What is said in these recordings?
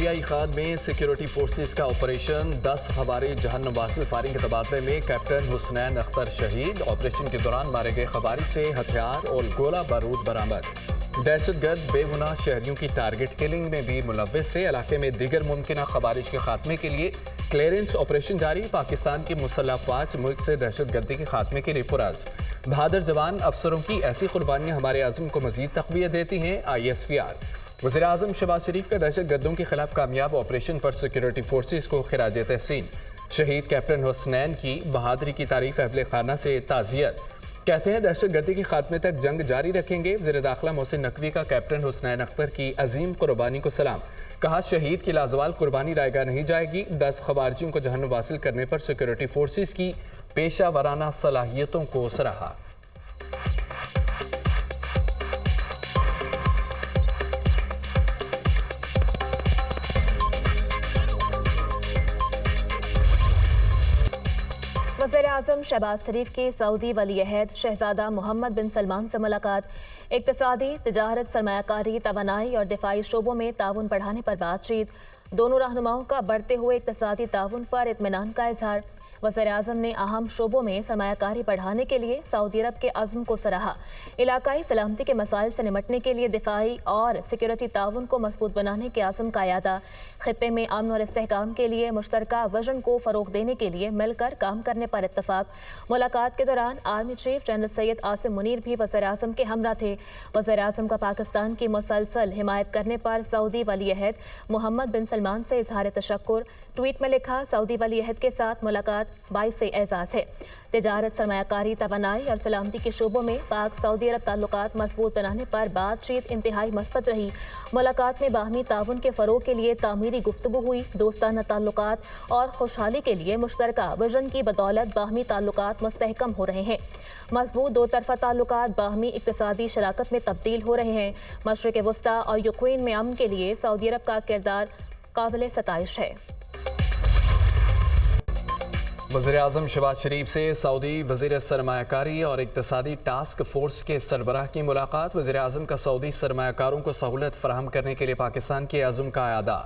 दरियाई खान में security forces का ऑपरेशन 10 खबारी जहन्नुम वासिल फायरिंग के तबादले में कैप्टन हुसनैन अख्तर शहीद। ऑपरेशन के दौरान मारे गए खबारी से हथियार और गोला बारूद बरामद। दहशतगर्द बेगुनाह शहरियों की टारगेट किलिंग में भी मुलव्विस थे। इलाके में दीगर मुमकिन खबारिश के खात्मे के लिए क्लियरेंस ऑपरेशन जारी। पाकिस्तान की मुसल्लह अफवाज मुल्क से दहशतगर्दी के खात्मे के लिए पुरअज़्म। बहादुर जवान अफसरों की ऐसी कुर्बानियां हमारे आज़म को मजीद तक़वियत देती हैं। ISPR वज़ीर आज़म शहबाज शरीफ का दहशत गर्दों के खिलाफ कामयाब ऑपरेशन पर सिक्योरिटी फोर्सेस को खिराज तहसीन। शहीद कैप्टन हुसनैन की बहादुरी की तारीफ अहले खाना से ताज़ियत। कहते हैं दहशत गर्दी के खात्मे तक जंग जारी रखेंगे। वज़ीर दाखिला मोहसिन नकवी का कैप्टन हुसनैन अख्तर की अजीम कुर्बानी को सलाम। कहा शहीद की लाजवाल कुर्बानी रायगा नहीं जाएगी। 10 खवारिजियों को जहन्नुम वासिल करने पर सिक्योरिटी फोर्सेस की पेशा वराना सलाहियतों को सराहा। वज़ीर-ए-आज़म शहबाज शरीफ की सऊदी वली-ए-अहद शहजादा मोहम्मद बिन सलमान से मुलाकात। इक़्तिसादी, तिजारत, सरमायाकारी, तवानाई और दिफाई शोबों में ताउन बढ़ाने पर बातचीत। दोनों रहनुमाओं का बढ़ते हुए इक़्तिसादी ताउन पर इत्मीनान का इजहार। वज़ीर-ए-आज़म ने अहम शोबों में सरमायाकारी बढ़ाने के लिए सऊदी अरब के अज़्म को सराहा। इलाकाई सलामती के मसाइल से निमटने के लिए दिफाई और सिक्योरिटी ताउन को मजबूत बनाने के आज़म का यादा। खित्ते में अमन और इस्तेहकाम के लिए मुश्तरका विजन को फ़रोग़ देने के लिए मिलकर काम करने पर इत्तफ़ाक़। मुलाकात के दौरान army chief general Syed Asim Munir भी वज़ीर-ए-आज़म के हमरा थे। वज़ीर-ए-आज़म का पाकिस्तान की मुसलसल हिमायत करने पर सऊदी वली-ए-अहद मोहम्मद बिन सलमान से इजहार तशक्कुर। ट्वीट में लिखा, सऊदी वली-ए-अहद के साथ मुलाकात बाइस से एजाज़ है। तिजारत, सरमायाकारी, तवानाई और सलामती के शोबों में पाक सऊदी अरब ताल्लुकात मजबूत बनाने पर बातचीत इंतहाई मस्बत रही। मुलाकात में बाहमी ताउन के फ़रोग़ के लिए तामीरी गुफ्तगू हुई। दोस्ताना ताल्लुकात और खुशहाली के लिए मुश्तरका विजन की बदौलत बाहमी ताल्लुकात मुस्तहकम हो रहे हैं। मजबूत दो तरफ़ा ताल्लुकात बाहमी इक़्तिसादी शराकत में तब्दील हो रहे हैं। मशरिक़ वस्ता और यूक्रेन में अमन के लिए सऊदी अरब का किरदार काबिल सताइश है। वज़ीर-ए-आज़म शहबाज शरीफ से सऊदी वज़ीर सरमायाकारी और इक़्तिसादी टास्क फोर्स के सरबराह की मुलाकात। वज़ीर-ए-आज़म का सऊदी सरमायाकारों को सहूलत फराहम करने के लिए पाकिस्तान के आज़म का आदा।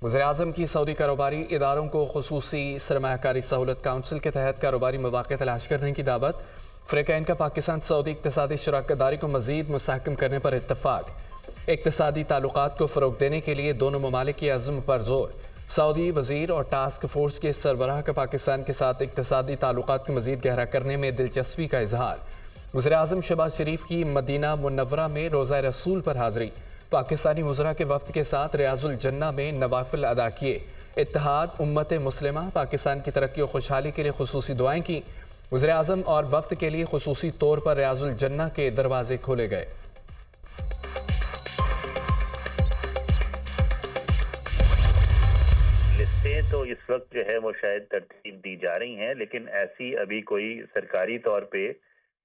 वज़ीर-ए-आज़म की सऊदी कारोबारी इदारों को खुसूसी सरमायाकारी सहूलत काउंसिल के तहत कारोबारी मौक़े तलाश करने की दावत। फ़रीक़ैन का पाकिस्तान सऊदी इक़्तिसादी शराकतदारी को मज़ीद मुस्तहकम करने पर इत्तफ़ाक़। इक़्तिसादी ताल्लुकात को फ़रोग़ देने के लिए दोनों ममालिक के अज़्म पर जोर। सऊदी वज़ीर और टास्क फोर्स के सरबराह का पाकिस्तान के साथ इक़्तिसादी ताल्लुकात को मज़ीद गहरा करने में दिलचस्पी का इजहार। वज़ीर-ए-आज़म शहबाज शरीफ की मदीना मुनव्वरा में रोज़ा रसूल पर हाज़री। पाकिस्तानी वज़रा के वफ़द के साथ रियाज़ुल जन्ना में नवाफिल अदा किए। इत्तेहाद उम्मत मुस्लिमा पाकिस्तान की तरक्की और खुशहाली के लिए खुसूसी दुआएं की। वज़ीर-ए-आज़म और वफ़द के लिए खुसूसी तौर पर रियाज़ुल जन्ना के दरवाजे खोले गए। तो इस वक्त जो है वो शायद तरतीब दी जा रही हैं, लेकिन ऐसी अभी कोई सरकारी तौर पे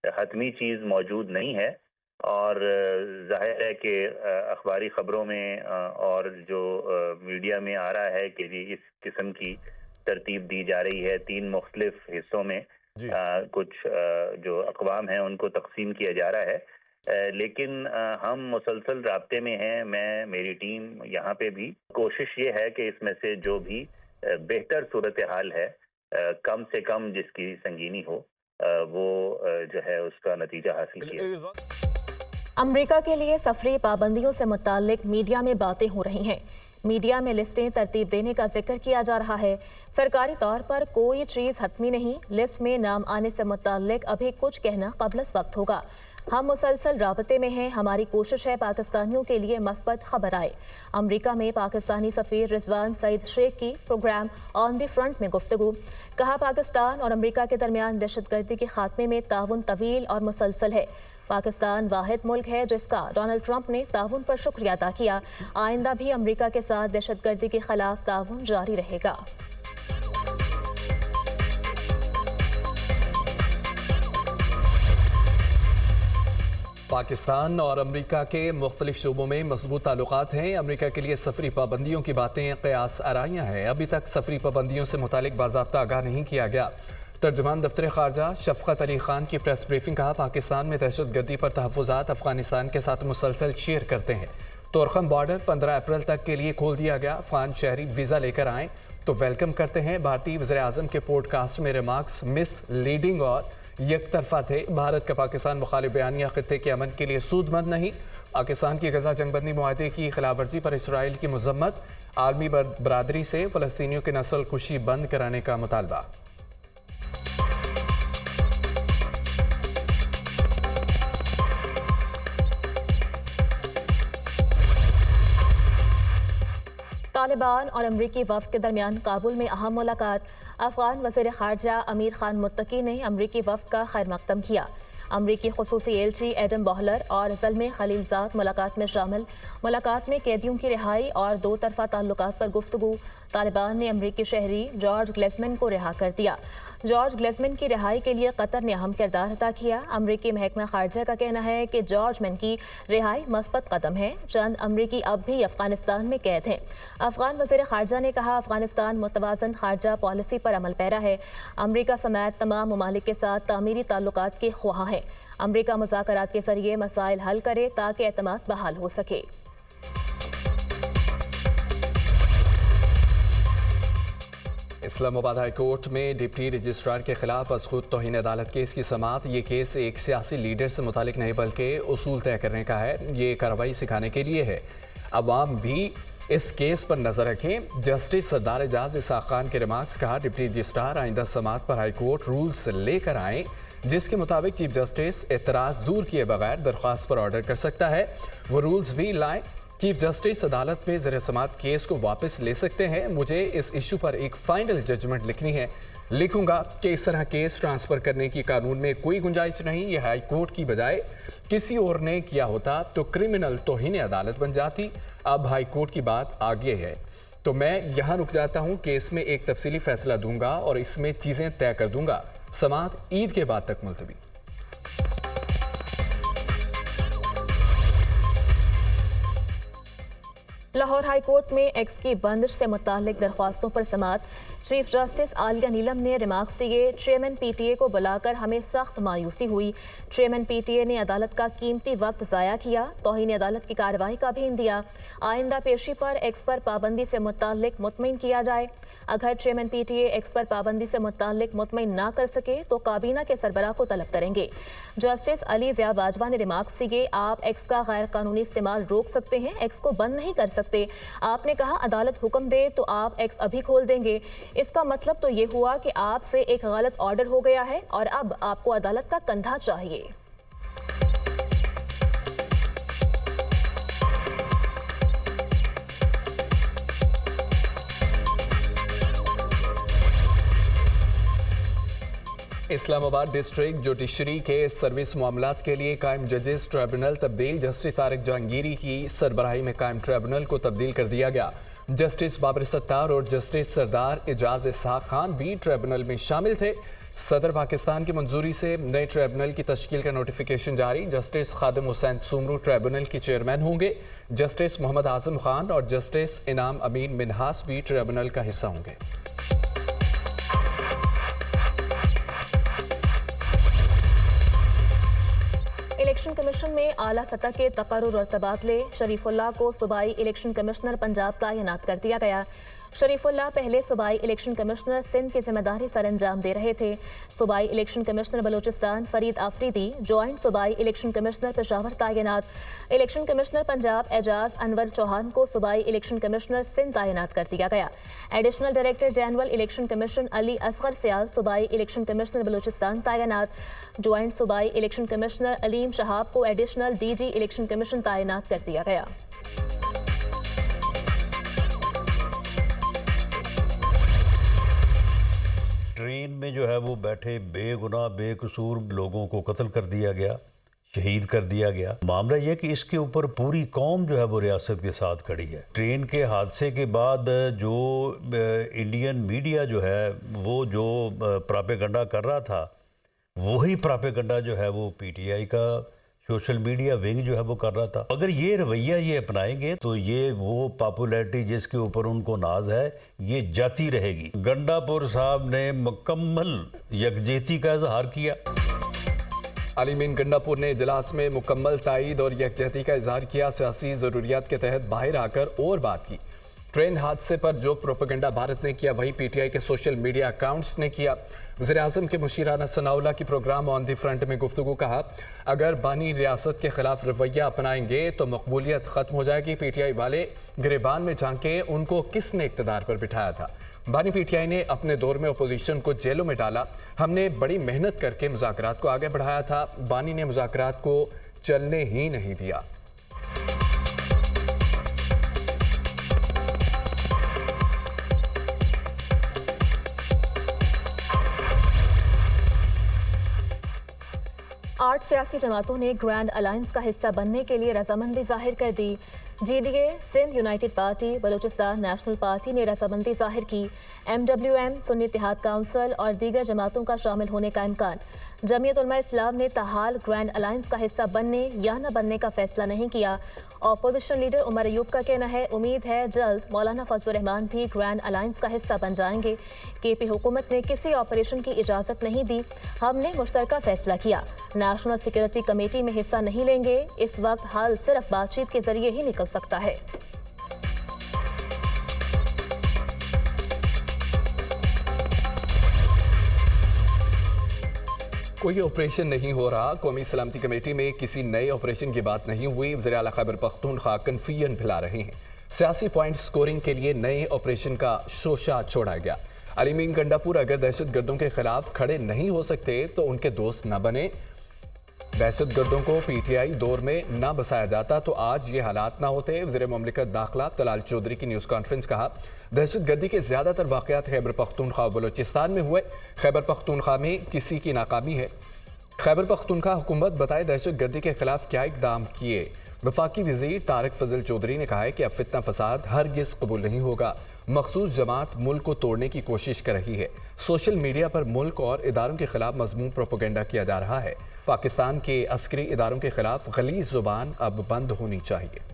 हतमी चीज़ मौजूद नहीं है। और जाहिर है कि अखबारी ख़बरों में और जो मीडिया में आ रहा है कि जी इस किस्म की तरतीब दी जा रही है। 3 मुख्तलिफ हिस्सों में कुछ जो अक़वाम हैं उनको तकसीम किया जा रहा है। लेकिन हम मुसलसल राब्ते में हैं। मेरी टीम यहाँ पे भी कोशिश ये है कि इसमें से जो भी बेहतर सूरत हाल है, कम से कम जिसकी संगीनी हो, वो जो है उसका नतीजा हासिल किया। अमेरिका के लिए सफरी पाबंदियों से मुताल्लिक मीडिया में बातें हो रही हैं। मीडिया में लिस्टें तरतीब देने का जिक्र किया जा रहा है। सरकारी तौर पर कोई चीज़ हतमी नहीं। लिस्ट में नाम आने से मुताल्लिक अभी कुछ कहना क़ब्ल वक्त होगा। हम मुसलसल राबते में हैं। हमारी कोशिश है पाकिस्तानियों के लिए मस्बत खबर आए। अमेरिका में पाकिस्तानी सफ़ीर रिजवान सईद शेख की प्रोग्राम ऑन द फ्रंट में गुफ्तगू। कहा, पाकिस्तान और अमेरिका के दरमियान दहशतगर्दी के खात्मे में ताउन तवील और मुसलसल है। पाकिस्तान वाहिद मुल्क है जिसका डोनाल्ड ट्रंप ने ताउन पर शुक्रिया अदा किया। आइंदा भी अमेरिका के साथ दहशतगर्दी के खिलाफ ताउन जारी रहेगा। पाकिस्तान और अमेरिका के मुख्तलिफ शोबों में मजबूत ताल्लुकात हैं। अमेरिका के लिए सफरी पाबंदियों की बातें क़यास आराइयाँ हैं। अभी तक सफरी पाबंदियों से मुतालिक बाज़ाब्ता आगाह नहीं किया गया। तर्जुमान दफ्तर ख़ारजा शफ़क़त अली ख़ान की प्रेस ब्रीफिंग। कहा, पाकिस्तान में दहशतगर्दी पर तहफ़्फ़ुज़ात अफ़गानिस्तान के साथ मुसलसल शेयर करते हैं। तोरखम बॉर्डर 15 अप्रैल तक के लिए खोल दिया गया। अफगान शहरी वीज़ा लेकर आएँ तो वेलकम करते हैं। भारतीय वज़ीर-ए-आज़म के पॉडकास्ट में रिमार्क्स मिसलीडिंग और यकतरफा थे। भारत का पाकिस्तान मुखालिफ बयानिया खित्ते के अमन के लिए सूदमंद नहीं। पाकिस्तान की गजा जंगबंदी मुआहदे की खिलाफवर्जी पर इसराइल की मजम्मत। आलमी बरादरी से फ़लस्तीनियों की नस्ल कुशी बंद कराने का मुतालबा। तालिबान और अमरीकी वफ़द के दरमियान काबुल में अहम मुलाकात। अफगान वज़ीर ख़ारजा अमीर खान मुत्तकी ने अमरीकी वफ़द का खैर मक़दम किया। अमरीकी ख़ुसूसी एलची एडम बॉहलर और ज़ल्मे खलीलज़ाद मुलाकात में शामिल। मुलाकात में कैदियों की रिहाई और दो तरफ़ा ताल्लुकात पर गुफ्तगू। तालिबान ने अमरीकी शहरी जॉर्ज ग्लेज़मैन को रिहा कर दिया। जॉर्ज ग्लेज़मैन की रिहाई के लिए कतर ने अहम किरदार अदा किया। अमरीकी महकमा खारजा का कहना है कि जॉर्जमैन की रिहाई मस्बत कदम है। चंद अमरीकी अब भी अफगानिस्तान में कैद हैं। अफगान वज़ीर खारजा ने कहा, अफगानिस्तान मुतवाज़न खारजा पॉलिसी पर अमल पैरा है। अमरीका समेत तमाम ममालिक के साथ तामीरी ताल्लुकात के ख्वाह है। अमरीका मुज़ाकरात के जरिए मसाइल हल करे ताकि एतमाद बहाल हो सके। इस्लामाबाद हाई कोर्ट में डिप्टी रजिस्ट्रार के खिलाफ अज़खुद तौहीन अदालत केस की समाअत। ये केस एक सियासी लीडर से मुतालिक नहीं बल्कि उसूल तय करने का है। ये कार्रवाई सिखाने के लिए है। अवाम भी इस केस पर नजर रखें। जस्टिस सरदार एजाज इसाक खान के रिमार्क्स। कहा, डिप्टी रजिस्ट्रार आइंदा समाअत पर हाई कोर्ट रूल्स लेकर आए जिसके मुताबिक चीफ जस्टिस एतराज़ दूर किए बगैर दरख्वास्त पर ऑर्डर कर सकता है। वो रूल्स भी लाएं। चीफ जस्टिस अदालत में ज़ेर समाअत केस को वापस ले सकते हैं। मुझे इस इशू पर एक फाइनल जजमेंट लिखनी है। लिखूंगा कि इस तरह केस ट्रांसफ़र करने की कानून में कोई गुंजाइश नहीं। यह हाई कोर्ट की बजाय किसी और ने किया होता तो क्रिमिनल तौहीन अदालत बन जाती। अब हाई कोर्ट की बात आगे है तो मैं यहाँ रुक जाता हूँ। केस में एक तफसीली फैसला दूंगा और इसमें चीज़ें तय कर दूंगा। समाअत ईद के बाद तक मुलतवी। लाहौर हाई कोर्ट में एक्स की बंदिश से मुतालिक दरख्वास्तों पर समाअत। चीफ जस्टिस आलिया नीलम ने रिमार्क्स दिए, चेयरमैन पीटीए को बुलाकर हमें सख्त मायूसी हुई। चेयरमैन पीटीए ने अदालत का कीमती वक्त ज़ाया किया। तौहीन अदालत की कार्रवाई का भी दिया। आइंदा पेशी पर एक्स पर पाबंदी से मुतालिक मुतमईन किया जाए। अगर चेयरमैन पीटीए एक्स पर पाबंदी से मुतालिक मुतमईन ना कर सके तो काबीना के सरबराह को तलब करेंगे। जस्टिस अली ज़िया बाजवा ने रिमार्क्स दिए, आप एक्स का गैर कानूनी इस्तेमाल रोक सकते हैं, एक्स को बंद नहीं कर सकते। आपने कहा अदालत हुक्म दे तो आप एक्स अभी खोल देंगे। इसका मतलब तो ये हुआ कि आपसे एक गलत ऑर्डर हो गया है और अब आपको अदालत का कंधा चाहिए। इस्लामाबाद डिस्ट्रिक्ट जुडिशरी के सर्विस मामलात के लिए कायम जजेस ट्रिब्यूनल तब्दील। जस्टिस तारिक जहांगीरी की सरबराही में कायम ट्रिब्यूनल को तब्दील कर दिया गया। जस्टिस बाबर सत्तार और जस्टिस सरदार एजाज इसाक खान भी ट्रिब्यूनल में शामिल थे। सदर पाकिस्तान की मंजूरी से नए ट्रिब्यूनल की तश्कील का नोटिफिकेशन जारी। जस्टिस खादिम हुसैन सुमरू ट्रिब्यूनल के चेयरमैन होंगे। जस्टिस मोहम्मद आजम खान और जस्टिस इनाम अमीन मिन्हास भी ट्रिब्यूनल का हिस्सा होंगे। इलेक्शन कमीशन में आला सतह के तकर्रुर और तबादले। शरीफुल्लाह को सूबाई इलेक्शन कमिश्नर पंजाब तैनात कर दिया गया। शरीफुल्लाह पहले सूबाई इलेक्शन कमिश्नर सिंध की जिम्मेदारी सर अंजाम दे रहे थे। सूबाई election commissioner Balochistan Farid Afridi, joint सूबाई इलेक्शन कमिश्नर पेशावर तैनात। इलेक्शन कमिश्नर पंजाब एजाज अनवर चौहान को सूबाई इलेक्शन कमिश्नर सिंध तैनात कर दिया गया। Additional director general election commission Ali Asghar Sial सूबाई इलेक्शन कमिश्नर बलूचिस्तान तैनात। ज्वाइंट सूबाई इलेक्शन कमिश्नर अलीम शहाब को एडिशनल डीजी इलेक्शन कमीशन तैनात कर दिया गया। ट्रेन में जो है वो बैठे बेगुनाह बेकसूर लोगों को कत्ल कर दिया गया, शहीद कर दिया गया। मामला यह कि इसके ऊपर पूरी कौम जो है वो रियासत के साथ खड़ी है। ट्रेन के हादसे के बाद जो इंडियन मीडिया जो है वो जो प्रोपेगेंडा कर रहा था, वही प्रोपेगेंडा जो है वो पीटीआई का सोशल मीडिया विंग जो है वो कर रहा था। अगर ये रवैया ये अपनाएंगे तो ये वो पॉपुलैरिटी जिसके ऊपर उनको नाज है ये जाती रहेगी। गंडापुर साहब ने मुकम्मल यकजहती का इजहार किया। अलीमीन गंडापुर ने इजलास में मुकम्मल ताईद और यकजहती का इजहार किया। सियासी ज़रूरियात के तहत बाहर आकर और बात की। ट्रेन हादसे पर जो प्रोपेगेंडा भारत ने किया वही पीटीआई के सोशल मीडिया अकाउंट्स ने किया। वज़ीर-ए-आज़म के मुशीराना सनाउल्लाह की प्रोग्राम ऑन दी फ्रंट में गुफ्तगू कहा, अगर बानी रियासत के खिलाफ रवैया अपनाएंगे तो मकबूलियत ख़त्म हो जाएगी। पीटीआई वाले गिरेबान में झांके, उनको किसने इक़्तिदार पर बिठाया था। बानी पीटीआई ने अपने दौर में अपोजिशन को जेलों में डाला। हमने बड़ी मेहनत करके मुज़ाकरात को आगे बढ़ाया था। बानी ने मुज़ाकरात को चलने ही नहीं दिया। आठ सियासी जमातों ने ग्रैंड अलायंस का हिस्सा बनने के लिए रजामंदी जाहिर कर दी। GDA, Sindh united party, Balochistan national party ने रजामंदी जाहिर की। MWM, सुन्नी इत्तेहाद काउंसिल और दीगर जमातों का शामिल होने का इम्कान। जमीयत उलमा इस्लाम ने ताहाल ग्रैंड अलायंस का हिस्सा बनने या न बनने का फैसला नहीं किया। अपोजिशन लीडर उमर अयूब का कहना है, उम्मीद है जल्द मौलाना फजल रहमान भी ग्रैंड अलायंस का हिस्सा बन जाएंगे। KP हुकूमत ने किसी ऑपरेशन की इजाज़त नहीं दी। हमने मुश्तरका फैसला किया। नेशनल सिक्योरिटी कमेटी में हिस्सा नहीं लेंगे। इस वक्त हल सिर्फ बातचीत के जरिए ही निकल सकता है। कोई ऑपरेशन नहीं हो रहा। कौमी सलामती कमेटी में किसी नए ऑपरेशन की बात नहीं हुई। वज़ीर आला खैबर पख्तूनख्वा कन्फ्यूजन फैला रहे हैं। सियासी पॉइंट स्कोरिंग के लिए नए ऑपरेशन का शोशा छोड़ा गया। अलीमीन गंडापुर अगर दहशतगर्दों के खिलाफ खड़े नहीं हो सकते तो उनके दोस्त न बने। दहशतगर्दों को पीटीआई दौर में न बसाया जाता तो आज ये हालात ना होते। वज़ीर मुमलिकत दाखिला तलाल चौधरी की न्यूज़ कॉन्फ्रेंस कहा, दहशतगर्दी के ज़्यादातर वाक़यात खैबर पख्तूनख्वा और बलोचिस्तान में हुए। खैबर पख्तूनख्वा में किसी की नाकामी है। खैबर पख्तूनख्वा हुकूमत बताए दहशतगर्दी के खिलाफ क्या इकदाम किए। वफाकी वज़ीर तारिक फजल चौधरी ने कहा है कि अब फितना फसाद हरगिज़ कबूल नहीं होगा। मखसूस जमात मुल्क को तोड़ने की कोशिश कर रही है। सोशल मीडिया पर मुल्क और इदारों के खिलाफ मज़मूम प्रोपेगेंडा किया जा रहा है। पाकिस्तान के अस्करी इदारों के खिलाफ गलीज़ ज़ुबान अब बंद होनी चाहिए।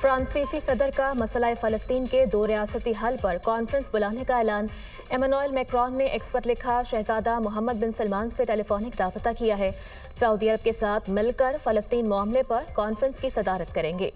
फ्रांसीसी सदर का मसला फ़लस्तीन के 2 रियासती हल पर कॉन्फ्रेंस बुलाने का ऐलान। एमानुएल मैक्रोन ने एक्स पर लिखा, शहजादा मोहम्मद बिन सलमान से टेलीफोनिक राबता किया है। सऊदी अरब के साथ मिलकर फ़लस्तीन मामले पर कॉन्फ्रेंस की सदारत करेंगे।